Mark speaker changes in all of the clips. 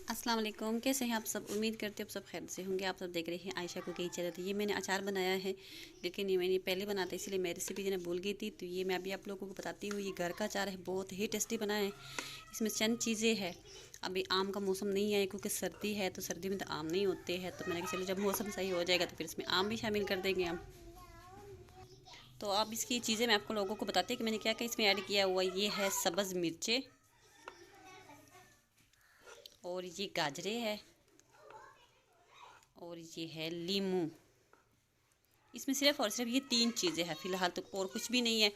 Speaker 1: अस्सलाम वालेकुम। कैसे हैं आप सब? उम्मीद करते हैं आप सब खैर से होंगे। आप सब देख रहे हैं आयशा कुकिंग चैनल। तो ये मैंने अचार बनाया है, लेकिन ये मैंने पहले बनाता इसलिए मैं रेसिपी जो है भूल गई थी। तो ये मैं अभी आप लोगों को बताती हूँ। ये घर का अचार है, बहुत ही टेस्टी बना है। इसमें चंद चीज़ें हैं। अभी आम का मौसम नहीं है क्योंकि सर्दी है, तो सर्दी में तो आम नहीं होते हैं। तो मैंने कहा चलो जब मौसम सही हो जाएगा तो फिर इसमें आम भी शामिल कर देंगे हम। तो अब इसकी चीज़ें मैं आपको लोगों को बताती हूँ कि मैंने क्या क्या इसमें ऐड किया हुआ। ये है सब्ज़ मिर्चें, और ये गाजरे है, और ये है लीमू। इसमें सिर्फ और सिर्फ ये तीन चीज़ें हैं फ़िलहाल, तो और कुछ भी नहीं है।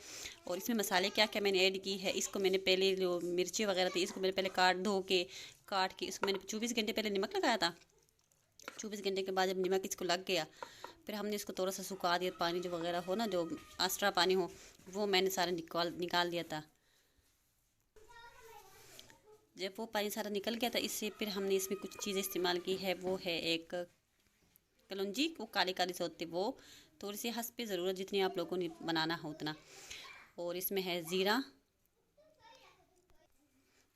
Speaker 1: और इसमें मसाले क्या क्या मैंने ऐड की है, इसको मैंने पहले जो मिर्ची वगैरह थी इसको मैंने पहले काट के इसको मैंने 24 घंटे पहले नमक लगाया था। 24 घंटे के बाद जब नमक इसको लग गया, फिर हमने इसको थोड़ा सा सुखा दिया। पानी जो वगैरह हो ना, जो एक्स्ट्रा पानी हो, वो मैंने सारा निकाल दिया था। जब वो पानी सारा निकल गया था, इससे फिर हमने इसमें कुछ चीज़ें इस्तेमाल की है। वो है एक कलौंजी, वो काली काली से होती, वो थोड़ी सी हंस पे ज़रूरत जितनी आप लोगों ने बनाना हो उतना। और इसमें है ज़ीरा,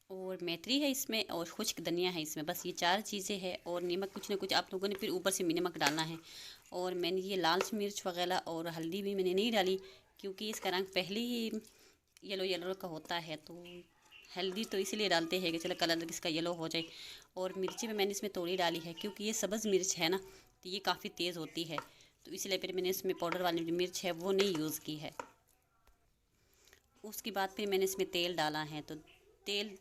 Speaker 1: और मेथी है इसमें, और खुश्क धनिया है इसमें। बस ये चार चीज़ें हैं। और नमक कुछ ना कुछ आप लोगों ने फिर ऊपर से नमक डालना है। और मैंने ये लाल मिर्च वगैरह और हल्दी भी मैंने नहीं डाली, क्योंकि इसका रंग पहले ही येलो येलो का होता है। तो हल्दी तो इसीलिए डालते हैं कि चलो कलर इसका येलो हो जाए। और मिर्ची में मैंने इसमें थोड़ी डाली है, क्योंकि ये सब्ज़ मिर्च है ना, तो ये काफ़ी तेज़ होती है। तो इसलिए फिर मैंने इसमें पाउडर वाली जो मिर्च है वो नहीं यूज़ की है। उसके बाद फिर मैंने इसमें तेल डाला है। तो तेल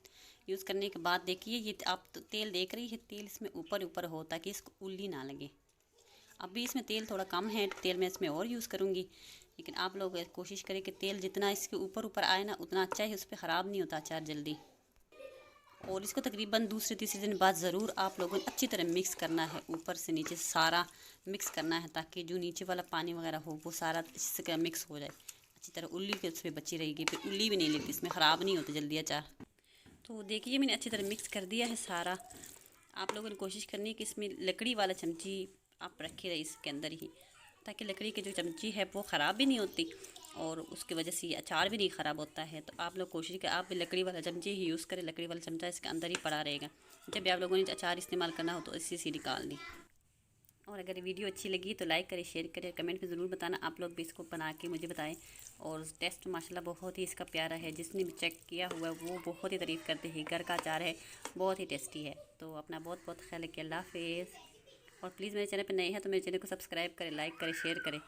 Speaker 1: यूज़ करने के बाद देखिए, ये आप तो तेल देख रही है, तेल इसमें ऊपर ऊपर हो ताकि इसको उल्ली ना लगे। अभी इसमें तेल थोड़ा कम है, तेल मैं इसमें और यूज़ करूँगी। लेकिन आप लोग कोशिश करें कि तेल जितना इसके ऊपर ऊपर आए ना, उतना अच्छा है, उस पर ख़राब नहीं होता अचार जल्दी। और इसको तकरीबन दूसरे तीसरे दिन बाद ज़रूर आप लोगों ने अच्छी तरह मिक्स करना है, ऊपर से नीचे सारा मिक्स करना है, ताकि जो नीचे वाला पानी वगैरह हो वो सारा इससे मिक्स हो जाए अच्छी तरह। उल्ली के उसमें बची रहेगी, फिर उल्ली भी नहीं लगती, इसमें ख़राब नहीं होती जल्दी अचार। तो देखिए मैंने अच्छी तरह मिक्स कर दिया है सारा। आप लोगों ने कोशिश करनी है कि इसमें लकड़ी वाला चमची आप रखे रहे इसके अंदर ही, ताकि लकड़ी की जो चमची है वो ख़राब भी नहीं होती, और उसकी वजह से ये अचार भी नहीं ख़राब होता है। तो आप लोग कोशिश करें आप भी लकड़ी वाला चमचे ही यूज़ करें। लकड़ी वाला चमचा इसके अंदर ही पड़ा रहेगा। जब भी आप लोगों ने अचार इस्तेमाल करना हो तो इसी से निकाल दी। और अगर वीडियो अच्छी लगी तो लाइक करें, शेयर करें, कमेंट में ज़रूर बताना। आप लोग भी इसको बना के मुझे बताएं। और टेस्ट माशाल्लाह बहुत ही इसका प्यारा है। जिसने भी चेक किया हुआ है वो बहुत ही तारीफ़ करते हैं। घर का अचार है, बहुत ही टेस्टी है। तो अपना बहुत बहुत ख्याल रखिए। अल्लाह हाफिज़। और प्लीज़ मेरे चैनल पर नए हैं तो मेरे चैनल को सब्सक्राइब करें, लाइक करें, शेयर करें।